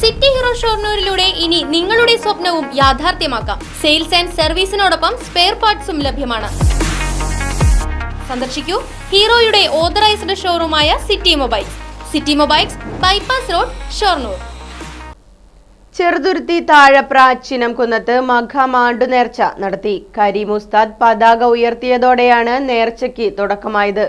City hero ഷൊർണൂരിലൂടെ ഇനി നിങ്ങളുടെ സ്വപ്നവും യാഥാർത്ഥ്യമാക്കാം. സെയിൽസ് ആൻഡ് സർവീസിനോടൊപ്പം സ്പെയർ പാർട്സും ലഭ്യമാണ്. സന്ദർശിക്കൂ ഹീറോയുടെ ഓതറൈസ്ഡ് ഷോറൂമായ City Mobiles. City Mobiles, bypass road, Shoranur. Cheruthuruthy Thazhapra ചിനം കുന്നത്ത് മഖമാണ്ടു നേർച്ച നടത്തി. കരീം ഉസ്താദ് പതാക ഉയർത്തിയതോടെയാണ് നേർച്ചയ്ക്ക് തുടക്കമായത്.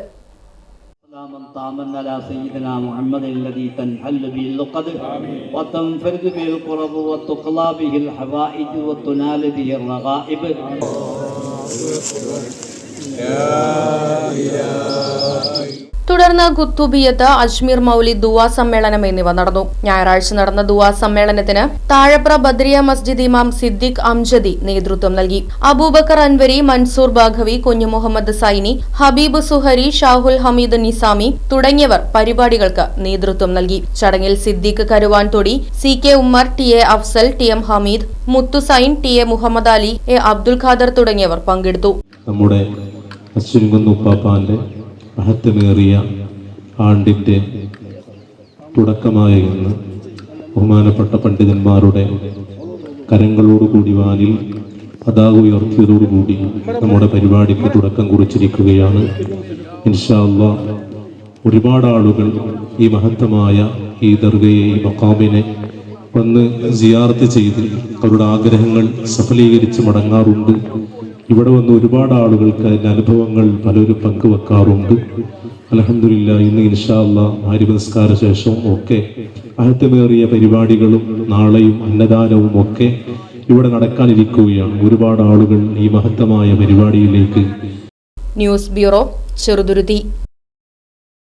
തുടർന്ന് ഖുത്തുബിയത്ത്, അജ്മീർ മൗലിദ് ദുആ സമ്മേളനം എന്നിവ നടന്നു. ഞായറാഴ്ച നടന്ന ദുആ സമ്മേളനത്തിന് താഴപ്ര ബദ്രിയ മസ്ജിദ് ഇമാം സിദ്ദിഖ് അംജദി നേതൃത്വം നൽകി. അബൂബക്കർ അൻവരി, മൻസൂർ ബാഘവി, കുഞ്ഞു മുഹമ്മദ് സൈനി, ഹബീബ് സുഹരി, ഷാഹുൽ ഹമീദ് നിസാമി തുടങ്ങിയവർ പരിപാടികൾക്ക് നേതൃത്വം നൽകി. ചടങ്ങിൽ Siddique കരുവാൻതൊടി, CK Ummer, TA Afsal, TM Hameed, മുത്തുസൈൻ, TA Muhammad Ali, A Abdul Khader തുടങ്ങിയവർ പങ്കെടുത്തു. നമ്മുടെ മഹത്വമേറിയ ആണ്ടിൻ്റെ തുടക്കമായ ഇന്ന് ബഹുമാനപ്പെട്ട പണ്ഡിതന്മാരുടെ കരങ്ങളോടുകൂടി വാനിൽ പതാക ഉയർത്തിയതോടുകൂടി നമ്മുടെ പരിപാടിക്ക് തുടക്കം കുറിച്ചിരിക്കുകയാണ്. ഇൻഷാ അല്ലാഹ് ഒരുപാട് ആളുകൾ ഈ മഹത്തമായ ഈ ദർഗയെ, ഈ മഖാമിനെ വന്ന് സിയാറത്ത് ചെയ്ത് അവരുടെ ആഗ്രഹങ്ങൾ സഫലീകരിച്ച് മടങ്ങാറുണ്ട്. ഇവിടെ വന്ന് ഒരുപാട് ആളുകൾക്ക് അതിൻ്റെ അനുഭവങ്ങൾ പലരും പങ്കുവെക്കാറുണ്ട്. അൽഹംദുലില്ലാഹ് ഇന്ന് ഇൻഷാ അല്ലാഹ് മഗ്‌രിബ് നിസ്കാര ശേഷവും ഒക്കെ മഹത്വമേറിയ പരിപാടികളും നാളെയും അന്നദാനവും ഒക്കെ ഇവിടെ നടക്കാനിരിക്കുകയാണ്. ഒരുപാട് ആളുകൾ ഈ മഹത്തമായ പരിപാടിയിലേക്ക്. News bureau, Cheruthuruthy.